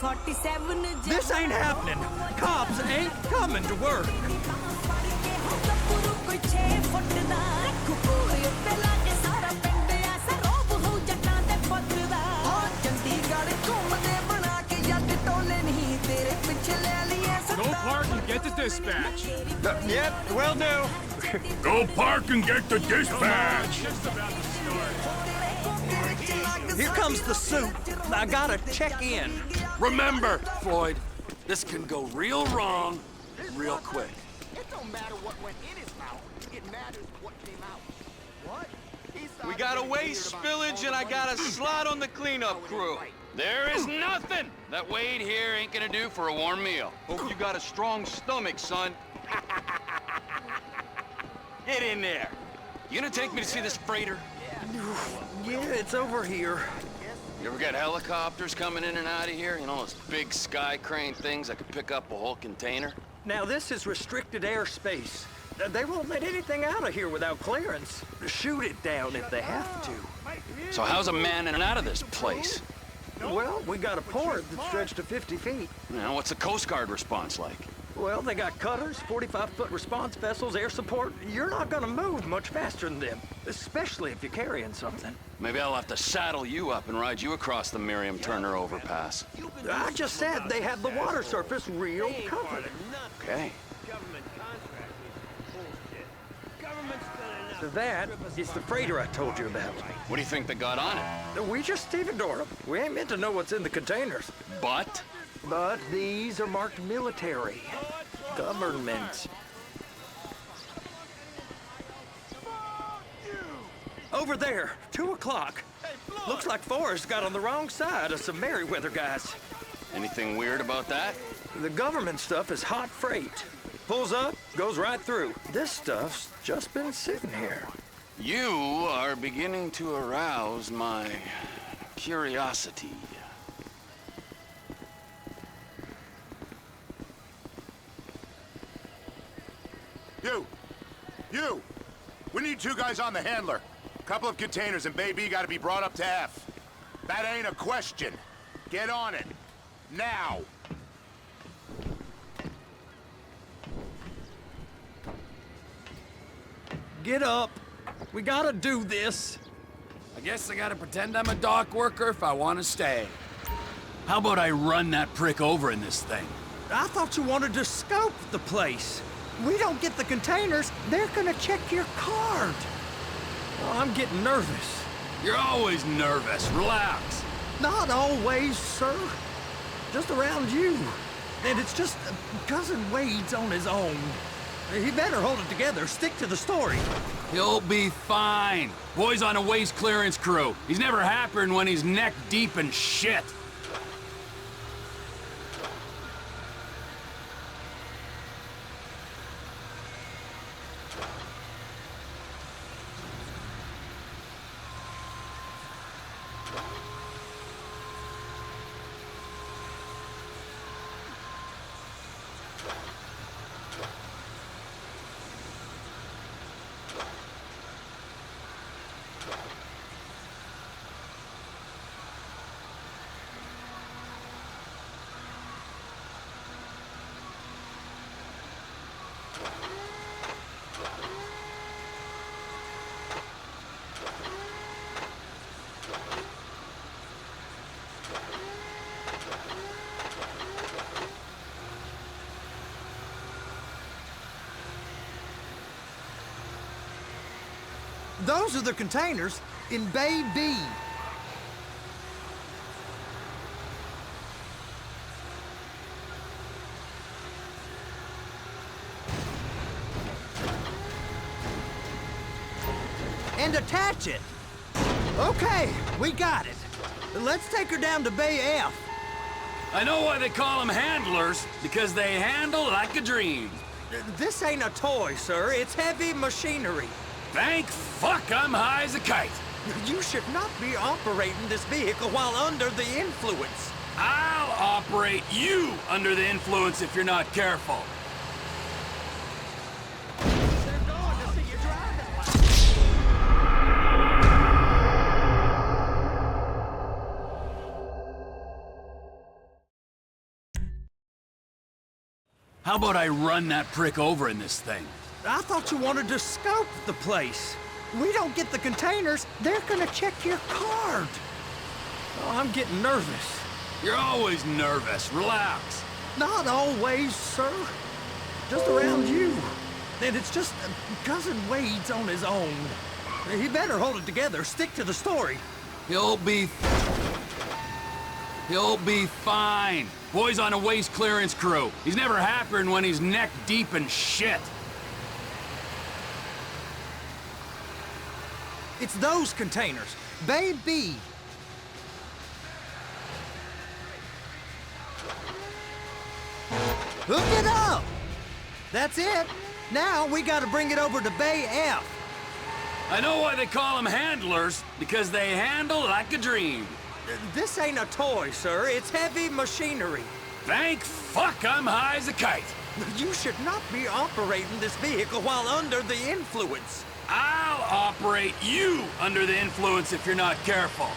This ain't happening. Cops ain't coming to work. Go park and get the dispatch. Yep, will do. Go park and get the dispatch. Just about to start. Here comes the suit. I gotta check in. Remember, Floyd, this can go real wrong real quick. It don't matter what went in his mouth. It matters what came out. What? We got a waste spillage and I got a slot on the cleanup crew. There is nothing that Wade here ain't gonna do for a warm meal. Hope you got a strong stomach, son. Get in there. You gonna take me to see this freighter? Yeah, it's over here. You ever got helicopters coming in and out of here? You know, those big sky crane things that could pick up a whole container? Now, this is restricted airspace. They won't let anything out of here without clearance. Shoot it down if they have to. So how's a man in and out of this place? Well, we got a port that stretched to 50 feet. You know, what's the Coast Guard response like? Well, they got cutters, 45-foot response vessels, air support. You're not gonna move much faster than them, especially if you're carrying something. Maybe I'll have to saddle you up and ride you across the Miriam Turner overpass. I just said they have the water surface real covered. Okay. So that is the freighter I told you about. What do you think they got on it? We just stevedore them. We ain't meant to know what's in the containers. But? But these are marked military. Government. Over there, 2 o'clock. Looks like Forrest got on the wrong side of some Merryweather guys. Anything weird about that? The government stuff is hot freight. Pulls up, goes right through. This stuff's just been sitting here. You are beginning to arouse my curiosity. You! We need 2 guys on the handler. Couple of containers and Bay B gotta be brought up to F. That ain't a question. Get on it. Now! Get up. We gotta do this. I guess I gotta pretend I'm a dock worker if I want to stay. How about I run that prick over in this thing? I thought you wanted to scope the place. We don't get the containers, they're gonna check your card. Oh, I'm getting nervous. You're always nervous. Relax. Not always, sir. Just around you. And it's just Cousin Wade's on his own. He better hold it together, stick to the story. He'll be fine. Boy's on a waste clearance crew. He's never happier than when he's neck deep in shit. Those are the containers in Bay B. And attach it. Okay, we got it. Let's take her down to Bay F. I know why they call them handlers, because they handle like a dream. This ain't a toy, sir. It's heavy machinery. Thank fuck I'm high as a kite. You should not be operating this vehicle while under the influence. I'll operate you under the influence if you're not careful. How about I run that prick over in this thing? I thought you wanted to scope the place. We don't get the containers, they're gonna check your card. Oh, I'm getting nervous. You're always nervous. Relax. Not always, sir. Just around you. And it's just Cousin Wade's on his own. He better hold it together, stick to the story. He'll be fine. Boy's on a waste clearance crew. He's never happier than when he's neck deep in shit. It's those containers. Bay B. Hook it up! That's it. Now we gotta bring it over to Bay F. I know why they call them handlers, because they handle like a dream. This ain't a toy, sir. It's heavy machinery. Thank fuck I'm high as a kite. You should not be operating this vehicle while under the influence. I'll operate you under the influence if you're not careful.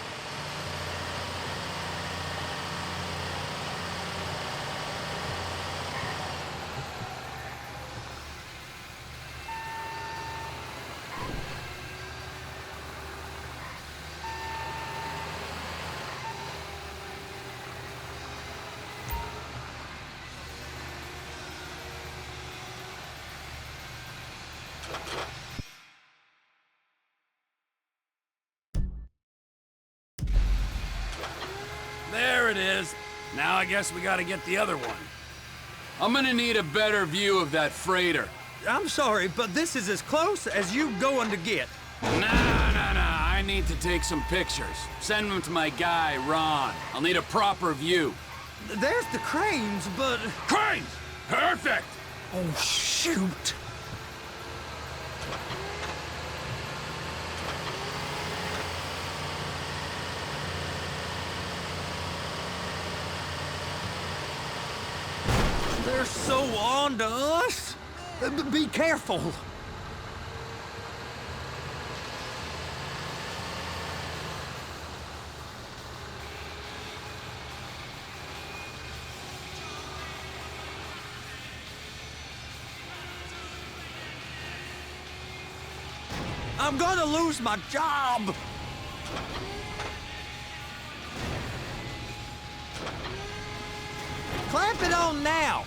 There it is. Now I guess we gotta get the other one. I'm gonna need a better view of that freighter. I'm sorry, but this is as close as you going to get. Nah. I need to take some pictures. Send them to my guy, Ron. I'll need a proper view. There's the cranes, but... Cranes! Perfect! Oh, shoot! They're so on to us. Be careful. I'm gonna lose my job. Clamp it on now.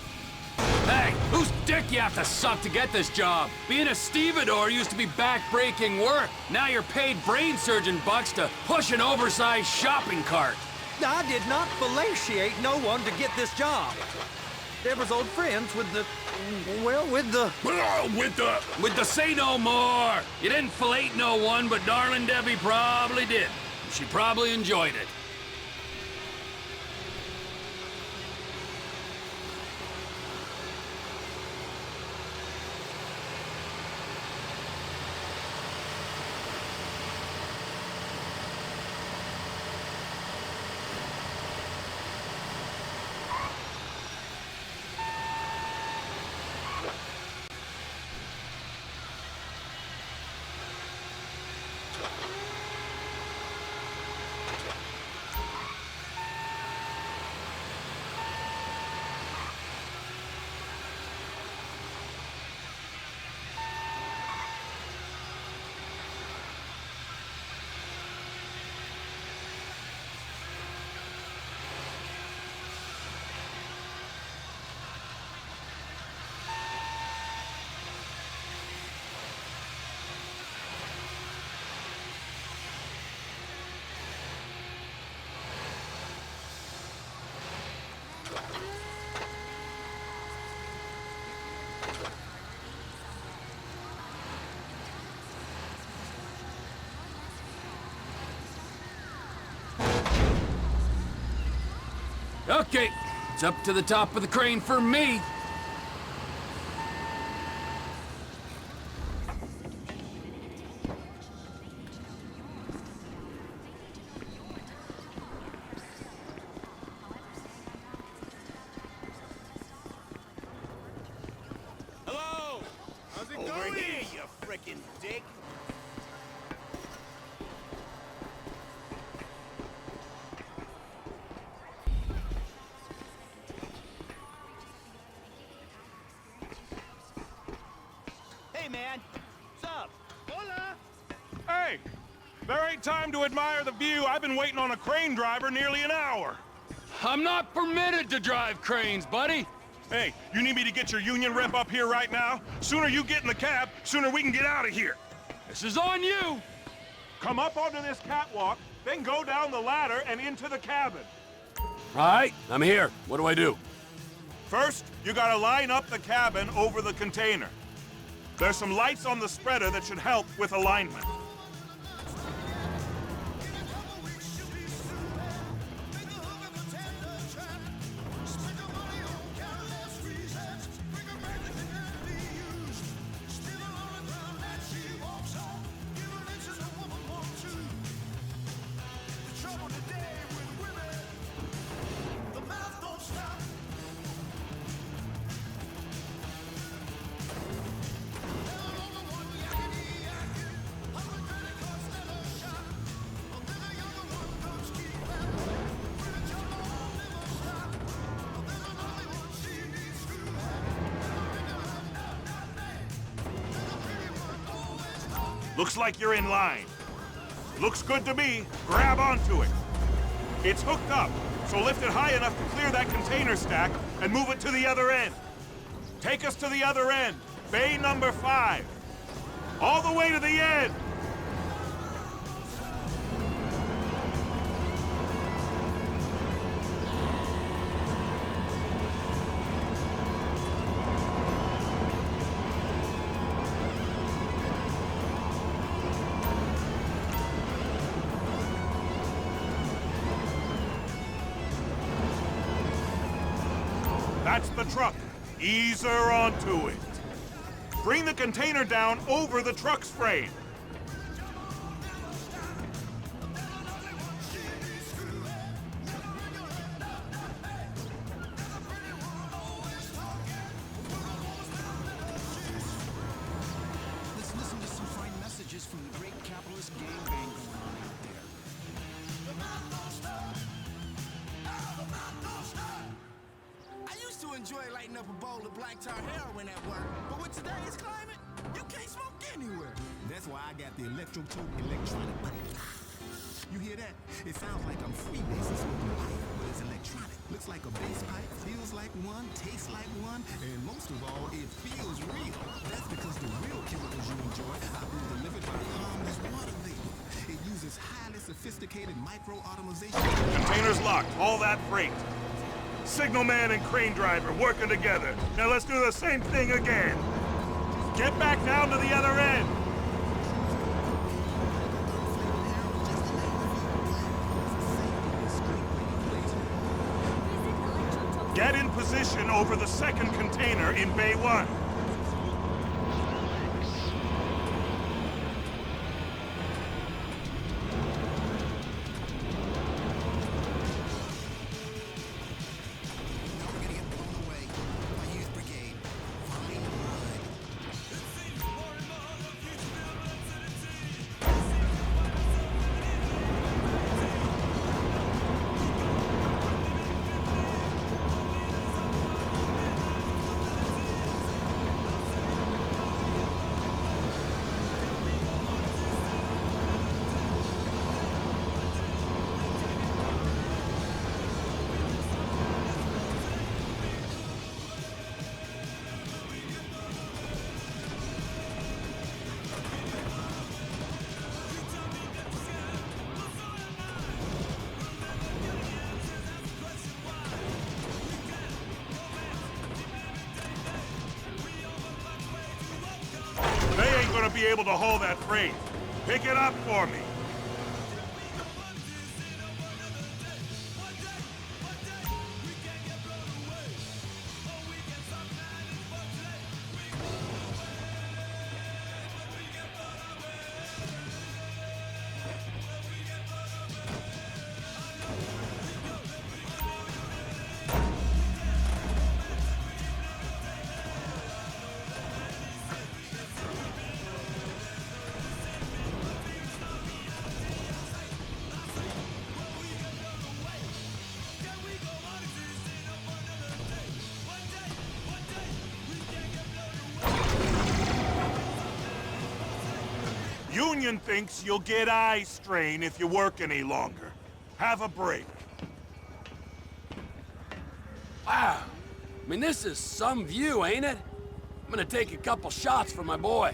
Hey, whose dick you have to suck to get this job? Being a stevedore used to be back-breaking work. Now you're paid brain surgeon bucks to push an oversized shopping cart. I did not fellatiate no one to get this job. Deborah's old friends with the... well, with the... With the say no more. You didn't fillet no one, but darling Debbie probably did. She probably enjoyed it. Okay, it's up to the top of the crane for me. Hello! How's it going? Over here, you frickin' dick! man. What's up? Hola. Hey, there ain't time to admire the view. I've been waiting on a crane driver nearly an hour. I'm not permitted to drive cranes, buddy. Hey, you need me to get your union rep up here right now? Sooner you get in the cab, sooner we can get out of here. This is on you. Come up onto this catwalk, then go down the ladder and into the cabin. All right, I'm here. What do I do? First, you gotta line up the cabin over the container. There's some lights on the spreader that should help with alignment. Looks like you're in line. Looks good to me. Grab onto it. It's hooked up, so lift it high enough to clear that container stack and move it to the other end. Take us to the other end, bay number 5. All the way to the end. That's the truck. Ease her onto it. Bring the container down over the truck's frame. Let's listen to some fine messages from the great capitalist gang bang going on out there. I used to enjoy lighting up a bowl of black tar heroin at work, but with today's climate, you can't smoke anywhere. That's why I got the Electro-Tube electronic pipe. You hear that? It sounds like I'm freebasing smoking pipe, but it's electronic. Looks like a bass pipe, feels like one, tastes like one, and most of all, it feels real. That's because the real chemicals you enjoy are being delivered by harmless water vapor. It uses highly sophisticated micro-automation. Container's locked, all that freight. Signalman and crane driver working together. Now let's do the same thing again. Get back down to the other end. Get in position over the second container in Bay 1. They ain't gonna be able to haul that freight. Pick it up for me. union thinks you'll get eye strain if you work any longer. Have a break. Wow. I mean, this is some view, ain't it? I'm gonna take a couple shots for my boy.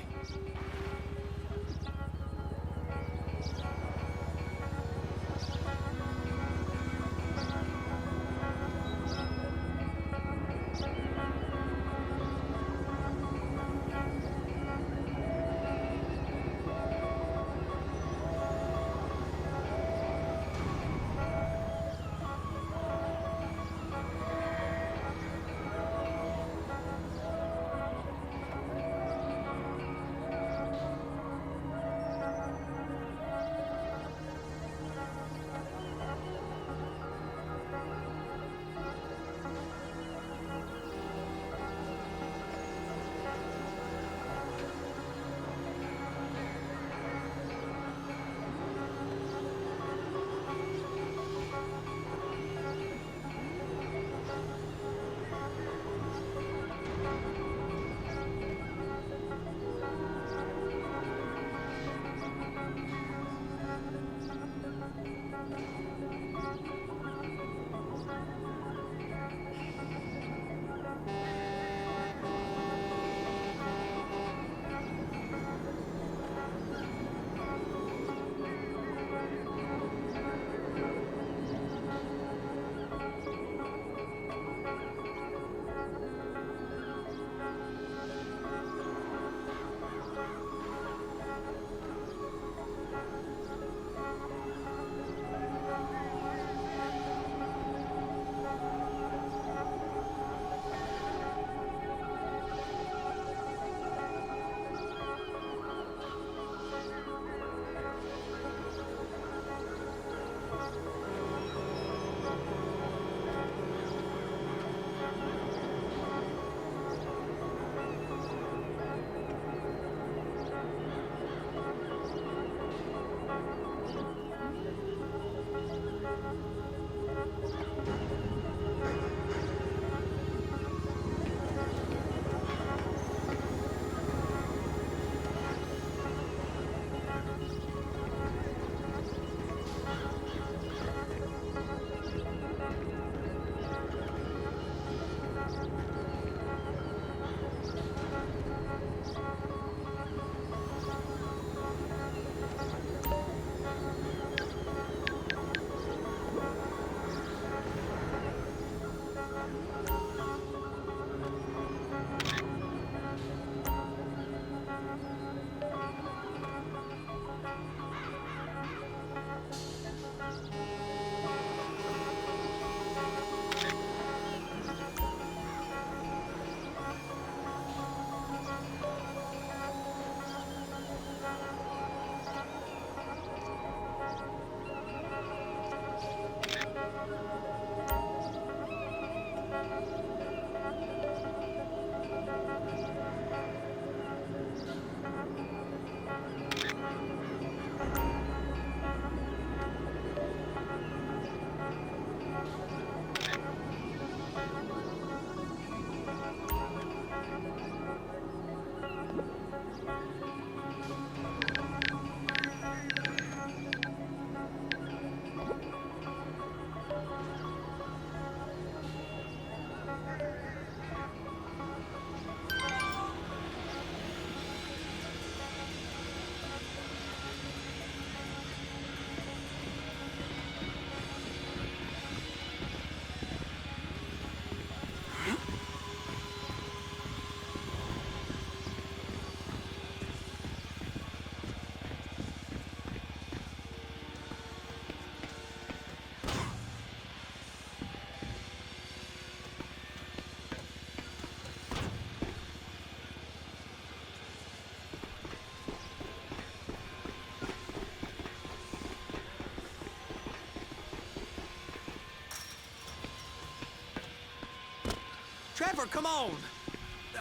Trevor, come on.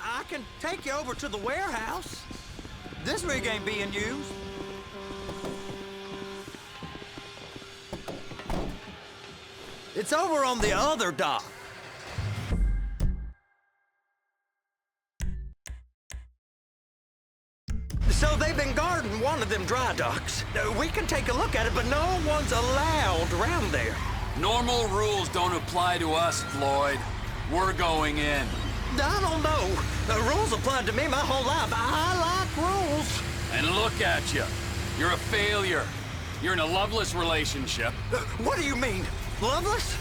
I can take you over to the warehouse. This rig ain't being used. It's over on the other dock. So they've been guarding one of them dry docks. We can take a look at it, but no one's allowed around there. Normal rules don't apply to us, Floyd. We're going in. I don't know. The rules applied to me my whole life. I like rules. And look at you. You're a failure. You're in a loveless relationship. What do you mean? Loveless?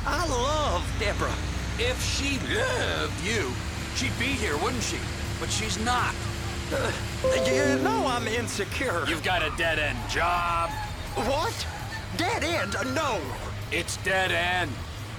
I love Deborah. If she loved you, she'd be here, wouldn't she? But she's not. You know I'm insecure. You've got a dead-end job. What? Dead end? No. It's dead end.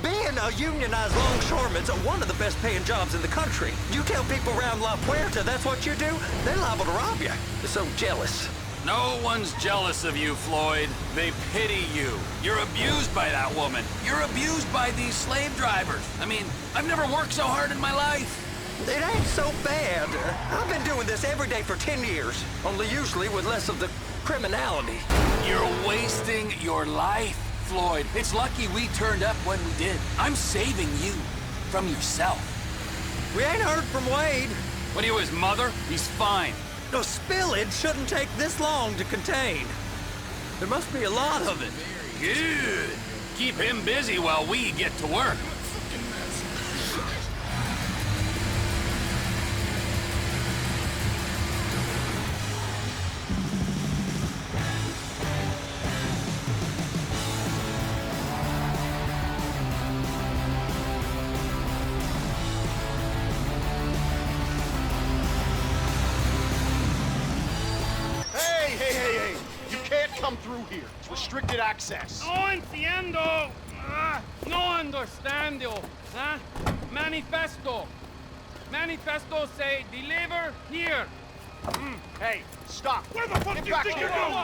Being a unionized longshoreman's one of the best paying jobs in the country. You tell people around La Puerta that's what you do, they're liable to rob you. They're so jealous. No one's jealous of you, Floyd. They pity you. You're abused by that woman. You're abused by these slave drivers. I mean, I've never worked so hard in my life. It ain't so bad. I've been doing this every day for 10 years, only usually with less of the criminality. You're wasting your life, Floyd. It's lucky we turned up when we did. I'm saving you from yourself. We ain't heard from Wade. What are you, his mother? He's fine. No, spillage shouldn't take this long to contain. There must be a lot of it. Good. Keep him busy while we get to work. Hey! You can't come through here. It's restricted access. No entiendo. No understando. Huh? Manifesto. Manifesto say deliver here. Hey, stop. Where the fuck do you think you're going? I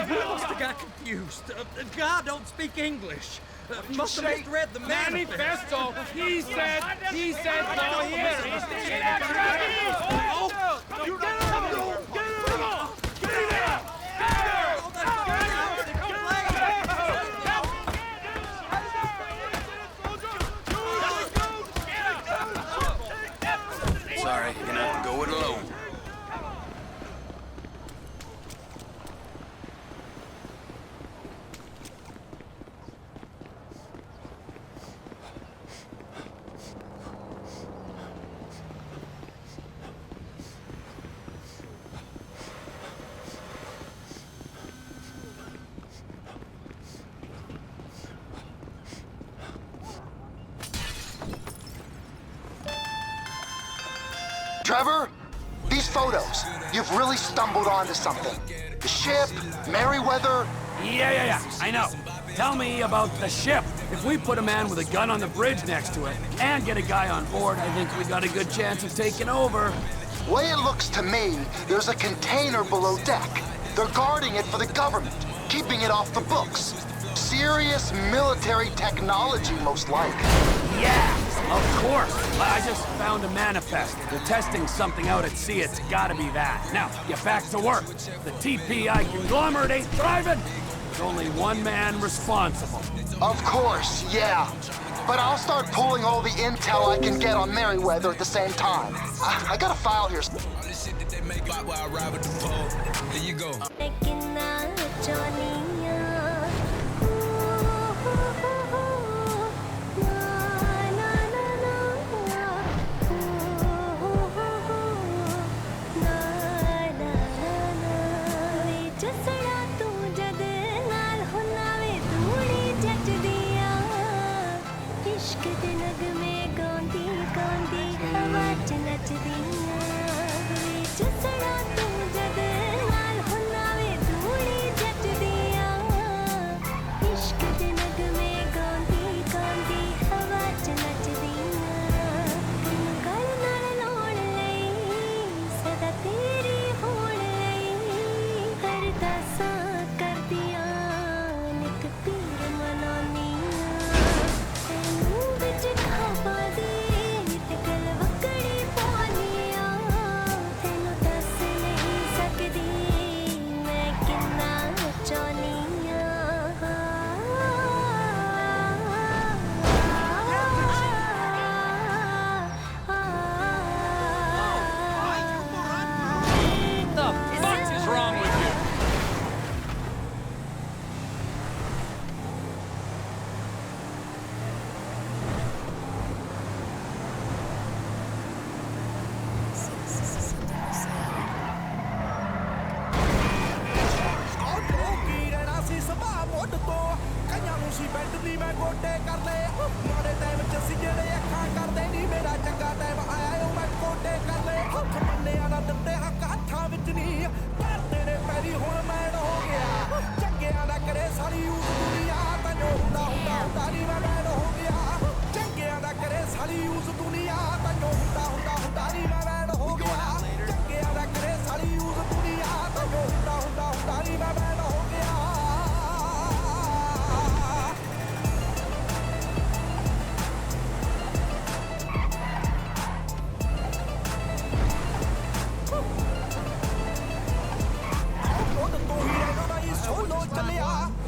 must have got confused. God don't speak English. Must have misread the Manifesto. He said no here. Sorry, you're gonna have to go it alone. Trevor, these photos, you've really stumbled onto something. The ship, Merryweather. Yeah, I know. Tell me about the ship. If we put a man with a gun on the bridge next to it and get a guy on board, I think we got a good chance of taking over. Way it looks to me, there's a container below deck. They're guarding it for the government, keeping it off the books. Serious military technology, most likely. Yeah, of course. I just found a manifest. They're testing something out at sea. It's gotta be that. Now, get back to work. The TPI conglomerate ain't thriving. There's only one man responsible. Of course, yeah. But I'll start pulling all the intel I can get on Merryweather at the same time. I got a file here. Here you go. कर दिया निक पीर मनानिया तैनू विच ਨੀ ਮੈਂ ਗੋਡੇ ਕਰ ਲਏ ਮਾੜੇ time ਚ ਸੀ ਜਿਹੜੇ ਅੱਖਾਂ ਕਰਦੇ ਨੀ ਮੇਰਾ ਚੰਗਾ ਟਾਈਮ ਆਇਆ ਓ ਮੈਂ ਗੋਡੇ ਕਰ ਲਏ ਹੱਥ ਮੰਨਿਆ ਨਾ ਦਿੱਤੇ ਹੱਕ ਹੱਥਾਂ ਵਿੱਚ ਨਹੀਂ ਪਰ ਤੇਰੇ ਪੈਰੀ ਹੁਣ ਮੈਨ ਹੋ ਗਿਆ ਚੰਗਿਆਂ ਦਾ ਕਰੇ ਸਾਰੀ ਉਸ ਦੁਨੀਆ ਤੈਨੂੰ ਹੁੰਦਾ ਨੀ ਮੈਂ ਮੈਨ ਹੋ ਗਿਆ ਚੰਗਿਆਂ ਦਾ ਕਰੇ ਸਾਰੀ ਉਸ ਦੁਨੀਆ ਤੈਨੂੰ ਹੁੰਦਾ ਨੀ ਮੈਂ ਮੈਨ ਹੋ ਗਿਆ ਚੰਗਿਆਂ ਦਾ ਕਰੇ ਸਾਰੀ ਉਸ ਦੁਨੀਆ ਤੈਨੂੰ ਹੁੰਦਾ ਨੀ ਮੈਂ ਮੈਨ ਹੋ ਗਿਆ ਸੋਲੋ ਚੱਲਿਆ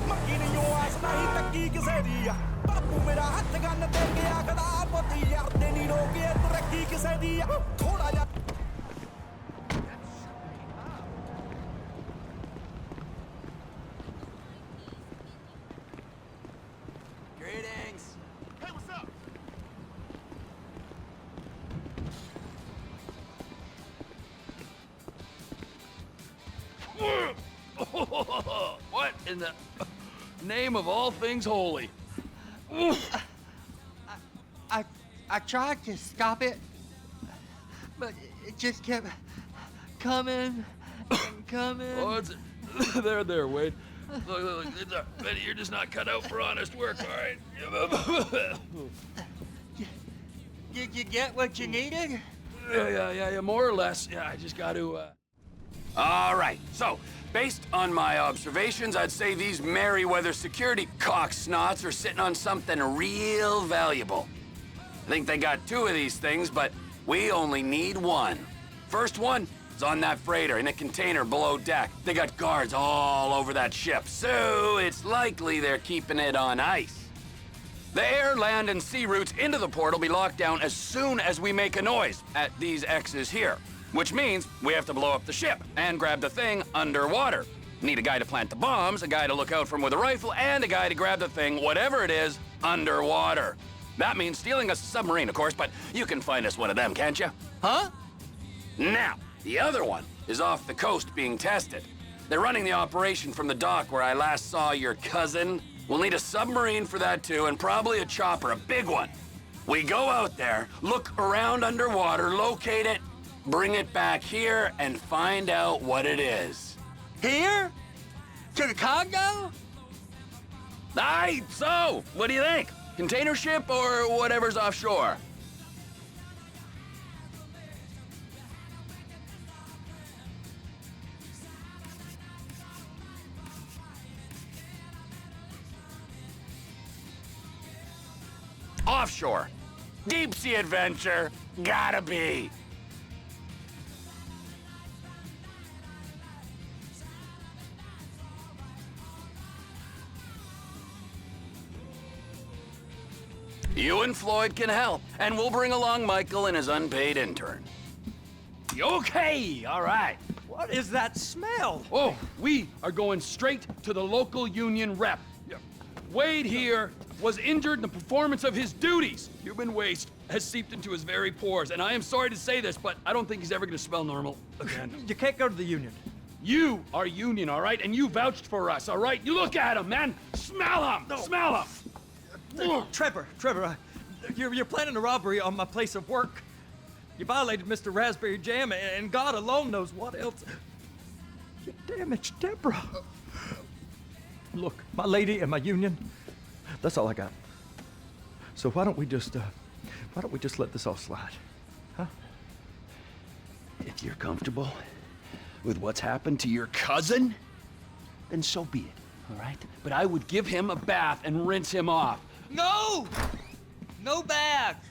ਮੱਕੀ ਨਹੀਂ ਆਸ ਨਹੀਂ ਤੱਕੀ ਕਿਸੇ ਦੀ ਆ ਬਾਪੂ ਮੇਰਾ ਹੱਥ ਗੰਨ ਤੇ ਗਿਆ ਖੜਾ ਪੁੱਤ ਯਾਰ ਤੇ ਨਹੀਂ ਰੋਕੇ ਤਰੱਕੀ ਕਿਸੇ ਦੀ ਆ ਥੋੜਾ ਜਿਹਾ Greetings. Hey, what's up? What in the name of all things holy? I tried to stop it, but it just kept coming and coming. Oh, it's there, Wade. Look, Betty, you're just not cut out for honest work, all right? Did you get what you needed? Yeah, more or less. Yeah, I just got to, All right, so, based on my observations, I'd say these Merryweather security cocksnots are sitting on something real valuable. I think they got 2 of these things, but we only need 1. First one is on that freighter in a container below deck. They got guards all over that ship, so it's likely they're keeping it on ice. The air, land, and sea routes into the port will be locked down as soon as we make a noise at these X's here. Which means we have to blow up the ship and grab the thing underwater. Need a guy to plant the bombs, a guy to look out for them with a rifle, and a guy to grab the thing, whatever it is, underwater. That means stealing a submarine, of course, but you can find us one of them, can't you? Huh? Now, the other one is off the coast being tested. They're running the operation from the dock where I last saw your cousin. We'll need a submarine for that too, and probably a chopper, a big one. We go out there, look around underwater, locate it, bring it back here, and find out what it is. Here? To the Congo? Aye, so, what do you think? Container ship or whatever's offshore? Offshore. Deep sea adventure. Gotta be. You and Floyd can help, and we'll bring along Michael and his unpaid intern. Okay, all right. What is that smell? Oh, we are going straight to the local union rep. Wade here was injured in the performance of his duties. Human waste has seeped into his very pores, and I am sorry to say this, but I don't think he's ever gonna smell normal again. You can't go to the union. You are union, all right? And you vouched for us, all right? You look at him, man. Smell him. No. Smell him. Trevor, you're planning a robbery on my place of work. You violated Mr. Raspberry Jam, and God alone knows what else. You damaged Deborah. Look, my lady and my union, that's all I got. So why don't we just let this all slide, huh? If you're comfortable with what's happened to your cousin, then so be it, all right? But I would give him a bath and rinse him off. No! No bath!